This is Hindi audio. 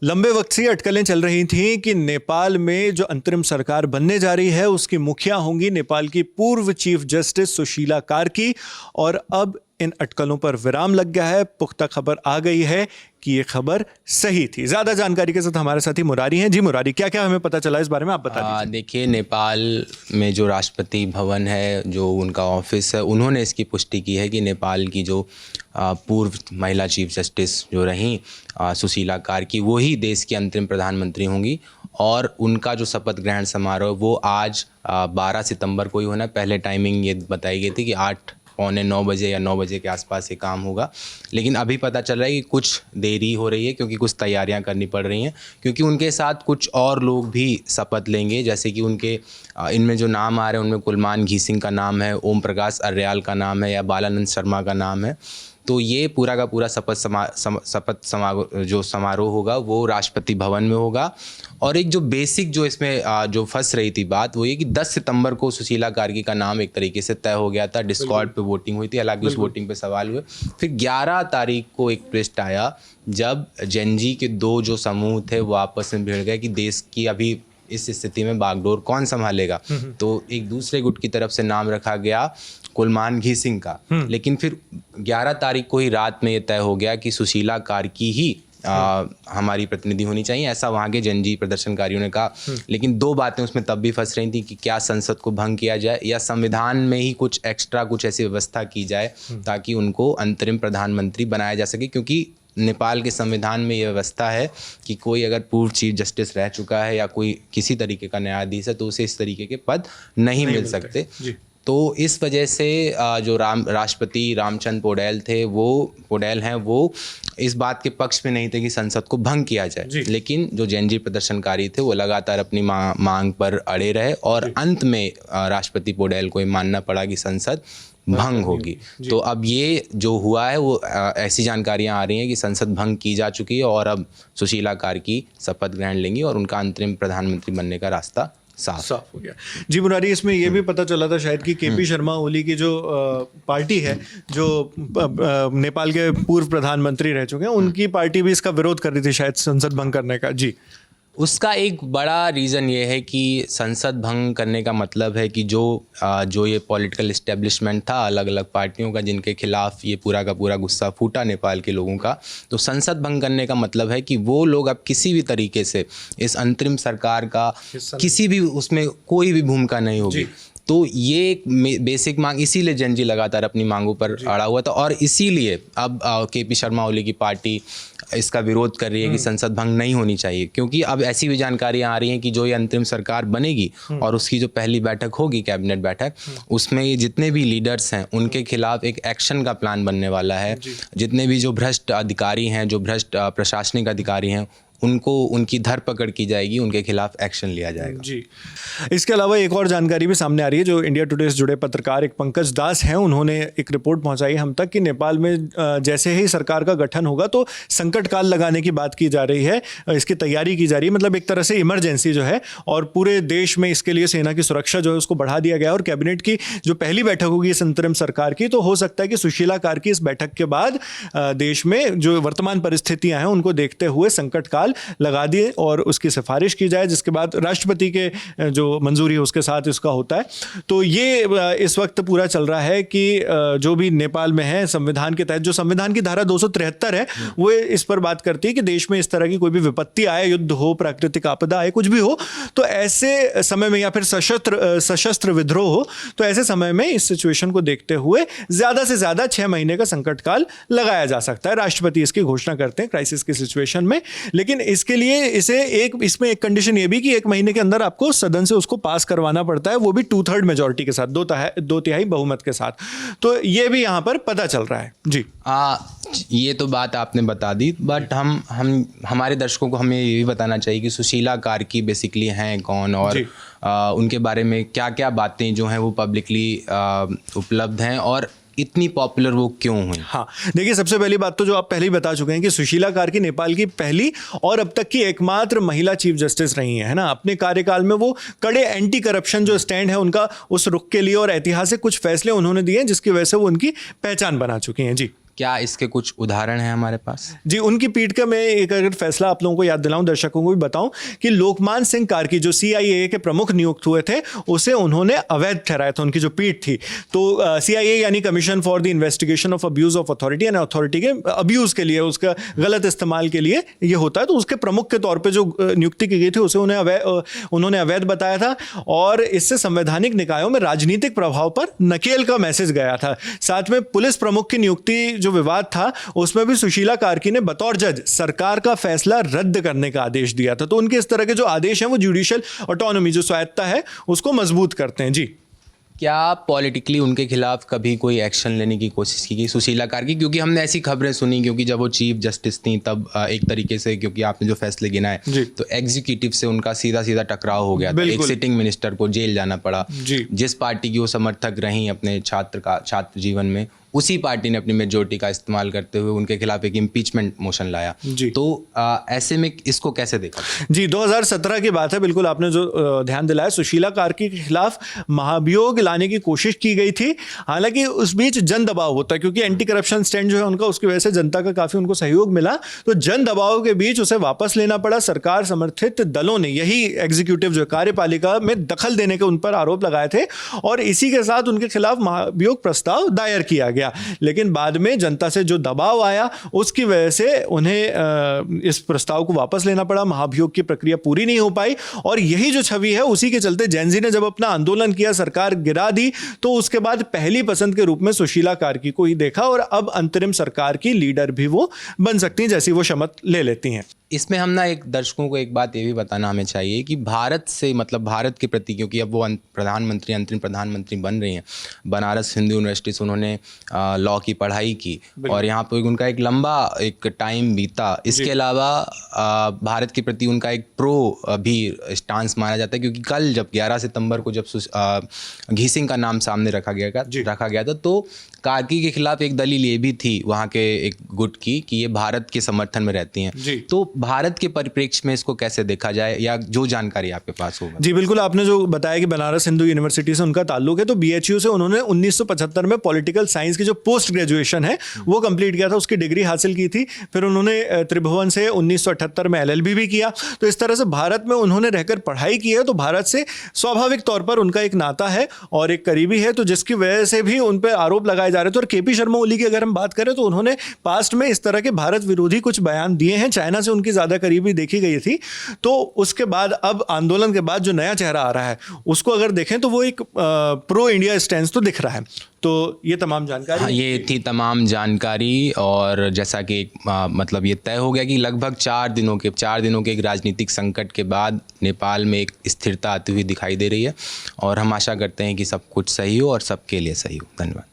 लंबे वक्त से अटकलें चल रही थीं कि नेपाल में जो अंतरिम सरकार बनने जा रही है उसकी मुखिया होंगी नेपाल की पूर्व चीफ जस्टिस सुशीला कार्की। और अब इन अटकलों पर विराम लग गया है। पुख्ता खबर आ गई है कि ये खबर सही थी। ज्यादा जानकारी के साथ हमारे साथी मुरारी हैं। जी मुरारी, क्या क्या हमें पता चला इस बारे में, आप बता दीजिए। देखिए, नेपाल में जो राष्ट्रपति भवन है, जो उनका ऑफिस है, उन्होंने इसकी पुष्टि की है कि नेपाल की जो पूर्व महिला चीफ जस्टिस जो रहीं सुशीला कार्की, वो ही देश की अंतरिम प्रधानमंत्री होंगी। और उनका जो शपथ ग्रहण समारोह वो आज 12 सितंबर को ही होना है। पहले टाइमिंग ये बताई गई थी कि 8-9 बजे या 9 बजे के आसपास ये काम होगा, लेकिन अभी पता चल रहा है कि कुछ देरी हो रही है क्योंकि कुछ तैयारियां करनी पड़ रही हैं, क्योंकि उनके साथ कुछ और लोग भी शपथ लेंगे। जैसे कि उनके इनमें जो नाम आ रहे हैं उनमें कुलमान घीसिंग का नाम है, ओम प्रकाश अर्याल का नाम है या बालानंद शर्मा का नाम है। तो ये पूरा का पूरा शपथ समारोह होगा वो राष्ट्रपति भवन में होगा। और एक जो बेसिक जो इसमें जो फंस रही थी बात, वो ये कि 10 सितंबर को सुशीला कार्की का नाम एक तरीके से तय हो गया था। डिस्कॉर्ड पे वोटिंग हुई थी, हालांकि उस वोटिंग पे सवाल हुए। फिर 11 तारीख को एक ट्विस्ट आया जब जेनजी के दो जो समूह थे वो आपस में भिड़ गए कि देश की अभी इस स्थिति में बागडोर कौन संभालेगा। तो एक दूसरे गुट की तरफ से नाम रखा गया कुलमान घीसिंग का, लेकिन फिर 11 तारीख को ही रात में ये तय हो गया कि सुशीला कार्की ही हमारी प्रतिनिधि होनी चाहिए, ऐसा वहाँ के जनजी प्रदर्शनकारियों ने कहा। लेकिन दो बातें उसमें तब भी फंस रही थी कि क्या संसद को भंग किया जाए या संविधान में ही कुछ एक्स्ट्रा कुछ ऐसी व्यवस्था की जाए ताकि उनको अंतरिम प्रधानमंत्री बनाया जा सके, क्योंकि नेपाल के संविधान में ये व्यवस्था है कि कोई अगर पूर्व चीफ जस्टिस रह चुका है या कोई किसी तरीके का न्यायाधीश है तो उसे इस तरीके के पद नहीं मिल सकते। तो इस वजह से जो राष्ट्रपति रामचंद्र पौडेल हैं वो इस बात के पक्ष में नहीं थे कि संसद को भंग किया जाए। लेकिन जो जेनजी प्रदर्शनकारी थे वो लगातार अपनी मांग पर अड़े रहे और अंत में राष्ट्रपति पौडेल को ये मानना पड़ा कि संसद भंग होगी। तो अब ये जो हुआ है वो ऐसी जानकारियां आ रही हैं कि संसद भंग की जा चुकी है और अब सुशीला कार्की शपथ ग्रहण लेंगी और उनका अंतरिम प्रधानमंत्री बनने का रास्ता साफ हो गया। जी मुरारी, इसमें यह भी पता चला था शायद कि केपी शर्मा ओली की जो पार्टी है, जो नेपाल के पूर्व प्रधानमंत्री रह चुके हैं, उनकी पार्टी भी इसका विरोध कर रही थी शायद संसद भंग करने का। जी, उसका एक बड़ा रीज़न ये है कि संसद भंग करने का मतलब है कि जो ये पॉलिटिकल इस्टेब्लिशमेंट था अलग अलग पार्टियों का, जिनके खिलाफ ये पूरा का पूरा गुस्सा फूटा नेपाल के लोगों का, तो संसद भंग करने का मतलब है कि वो लोग अब किसी भी तरीके से इस अंतरिम सरकार का किसी भी उसमें कोई भी भूमिका नहीं होगी। तो ये एक बेसिक मांग, इसीलिए जनजी लगातार अपनी मांगों पर अड़ा हुआ था और इसीलिए अब केपी शर्मा ओली की पार्टी इसका विरोध कर रही है कि संसद भंग नहीं होनी चाहिए, क्योंकि अब ऐसी भी जानकारियां आ रही हैं कि जो ये अंतरिम सरकार बनेगी और उसकी जो पहली बैठक होगी कैबिनेट बैठक, उसमें ये जितने भी लीडर्स हैं उनके खिलाफ एक एक्शन का प्लान बनने वाला है। जितने भी जो भ्रष्ट अधिकारी हैं, जो भ्रष्ट प्रशासनिक अधिकारी हैं, उनको उनकी धरपकड़ की जाएगी, उनके खिलाफ एक्शन लिया जाएगा। जी, इसके अलावा एक और जानकारी भी सामने आ रही है। जो इंडिया टुडे से जुड़े पत्रकार एक पंकज दास हैं, उन्होंने एक रिपोर्ट पहुंचाई हम तक कि नेपाल में जैसे ही सरकार का गठन होगा तो संकट काल लगाने की बात की जा रही है, इसकी तैयारी की जा रही है। मतलब एक तरह से इमरजेंसी जो है, और पूरे देश में इसके लिए सेना की सुरक्षा जो है उसको बढ़ा दिया गया। और कैबिनेट की जो पहली बैठक होगी इस अंतरिम सरकार की, तो हो सकता है कि सुशीला कार्की इस बैठक के बाद देश में जो वर्तमान परिस्थितियां हैं उनको देखते हुए संकट काल लगा दिए और उसकी सिफारिश की जाए, जिसके बाद राष्ट्रपति के जो मंजूरी है उसके साथ इसका होता है। तो ये इस वक्त पूरा चल रहा है कि जो भी नेपाल में है संविधान के तहत, जो संविधान की धारा 273 है वो इस पर बात करती है कि देश में इस तरह की कोई भी विपत्ति आए, युद्ध हो, प्राकृतिक आपदा आए, कुछ भी हो, तो ऐसे समय में, या फिर सशस्त्र विद्रोह हो, तो ऐसे समय में इस सिचुएशन को देखते हुए ज्यादा से ज्यादा 6 महीने का संकट काल लगाया जा सकता है। राष्ट्रपति इसकी घोषणा करते हैं क्राइसिस की सिचुएशन में। लेकिन इसके लिए इसमें एक कंडीशन ये भी कि 1 महीने के अंदर आपको सदन से उसको पास करवाना पड़ता है, वो भी 2/3 मेजॉरिटी के साथ, 2 तिहाई बहुमत के साथ। तो ये भी यहाँ पर पता चल रहा है। जी, ये तो बात आपने बता दी, बट हमारे दर्शकों को हमें ये भी बताना चाहिए कि सुशीला कार्की बेसिकली हैं कौन और उनके बारे में क्या क्या बातें जो हैं वो पब्लिकली उपलब्ध हैं और इतनी पॉपुलर वो क्यों हुई। हाँ, देखिए, सबसे पहली बात तो जो आप पहले ही बता चुके हैं कि सुशीला कार्की नेपाल की पहली और अब तक की एकमात्र महिला चीफ जस्टिस रही है ना। अपने कार्यकाल में वो कड़े एंटी करप्शन जो स्टैंड है उनका, उस रुख के लिए और ऐतिहासिक कुछ फैसले उन्होंने दिए जिसकी वजह से वो उनकी पहचान बना चुकी हैं। जी, क्या इसके कुछ उदाहरण हैं हमारे पास? जी, उनकी पीठ का मैं एक अगर फैसला आप लोगों को याद दिलाऊं, दर्शकों को भी बताऊं कि लोकमान सिंह कार्की जो CIA के प्रमुख नियुक्त हुए थे, उसे उन्होंने अवैध ठहराया था, उनकी जो पीठ थी। तो CIA यानी commission for the investigation of abuse of authority, यानी अथॉरिटी के अब्यूज के लिए, उसका गलत इस्तेमाल के लिए ये होता है। तो उसके प्रमुख के तौर पर जो नियुक्ति की गई थी उसे उन्होंने अवैध बताया था, और इससे संवैधानिक निकायों में राजनीतिक प्रभाव पर नकेल का मैसेज गया था। साथ में पुलिस प्रमुख की नियुक्ति जो विवाद था, उसमें भी सुशीला कार्की ने बतौर जज सरकार का फैसला रद्द करने का आदेश दिया था। तो उनके इस तरह के जो आदेश हैं वो जुडिशियल ऑटोनॉमी, जो स्वायत्ता है, उसको मजबूत करते हैं। जी, क्या पॉलिटिकली उनके खिलाफ कभी कोई एक्शन लेने की कोशिश की गई सुशीला कार्की? क्योंकि हमने ऐसी खबरें सुनी, क्योंकि जब वो चीफ जस्टिस थी तब एक तरीके से, क्योंकि आपने जो फैसले गिनाए, तो एग्जीक्यूटिव से उनका सीधा सीधा टकराव हो गया था। एक सिटिंग मिनिस्टर को जेल जाना पड़ा। जिस पार्टी की वो समर्थक रही अपने छात्र जीवन में, उसी पार्टी ने अपनी मेजोरिटी का इस्तेमाल करते हुए उनके खिलाफ एक इम्पीचमेंट मोशन लाया। तो ऐसे में इसको कैसे देखा? जी, 2017 की बात है, बिल्कुल आपने जो ध्यान दिलाया। सुशीला कार्की के खिलाफ महाभियोग लाने की कोशिश की गई थी, हालांकि उस बीच जन दबाव होता है, क्योंकि एंटी करप्शन स्टैंड जो है उनका, उसकी वजह से जनता का काफी उनको सहयोग मिला। तो जन दबाव के बीच उसे वापस लेना पड़ा। सरकार समर्थित दलों ने, यही एग्जीक्यूटिव जो कार्यपालिका में दखल देने के उन पर आरोप लगाए थे, और इसी के साथ उनके खिलाफ महाभियोग प्रस्ताव दायर किया गया। लेकिन बाद में जनता से जो दबाव आया, उसकी वजह से उन्हें इस प्रस्ताव को वापस लेना पड़ा। महाभियोग की प्रक्रिया पूरी नहीं हो पाई, और यही जो छवि है, उसी के चलते जैनजी ने जब अपना आंदोलन किया, सरकार गिरा दी, तो उसके बाद पहली पसंद के रूप में सुशीला कार्की को ही देखा, और अब अंतरिम सरकार की लीडर भी वो बन सकती हैं, जैसी वो शपथ ले लेती हैं। इसमें हम ना एक दर्शकों को एक बात ये भी बताना हमें चाहिए कि भारत से, मतलब भारत के प्रति, क्योंकि अब वो अंतरिम प्रधानमंत्री बन रही हैं, बनारस हिंदू यूनिवर्सिटी से उन्होंने लॉ की पढ़ाई की, और यहाँ पर उनका एक लंबा एक टाइम बीता। इसके अलावा भारत के प्रति उनका एक प्रो भी स्टांस माना जाता है, क्योंकि कल जब 11 सितंबर को जब घी सिंह का नाम सामने रखा गया था, तो कार्की के खिलाफ एक दलील ये भी थी वहाँ के एक गुट की, कि ये भारत के समर्थन में रहती हैं। तो भारत के परिप्रेक्ष्य में इसको कैसे देखा जाए, या जो जानकारी आपके पास होगा? जी, बिल्कुल आपने जो बताया कि बनारस हिंदू यूनिवर्सिटी से उनका ताल्लुक है, तो BHU से उन्होंने 1975 में पॉलिटिकल साइंस की जो पोस्ट ग्रेजुएशन है वो कंप्लीट किया था, उसकी डिग्री हासिल की थी। फिर उन्होंने त्रिभुवन से 1978 में LLB भी किया। तो इस तरह से भारत में उन्होंने रहकर पढ़ाई की है, तो भारत से स्वाभाविक तौर पर उनका एक नाता है और एक करीबी है, तो जिसकी वजह से भी उन पर आरोप लगाए जा रहे थे। और KP शर्मा ओली की अगर हम बात करें, तो उन्होंने पास्ट में इस तरह के भारत विरोधी कुछ बयान दिए हैं, चाइना से उनकी ज़्यादा करीबी देखी गई थी। तो उसके बाद अब आंदोलन के बाद जो नया चेहरा आ रहा है, उसको अगर देखें तो वो एक प्रो इंडिया स्टैंड तो दिख रहा है। तो ये तमाम जानकारी, हाँ, ये थी तमाम जानकारी। और जैसा कि मतलब ये तय हो गया कि लगभग 4 दिनों के एक राजनीतिक संकट के बाद नेपाल में एक स्थिरता आती हुई दिखाई दे रही है, और हम आशा करते हैं कि सब कुछ सही हो और सबके लिए सही हो। धन्यवाद।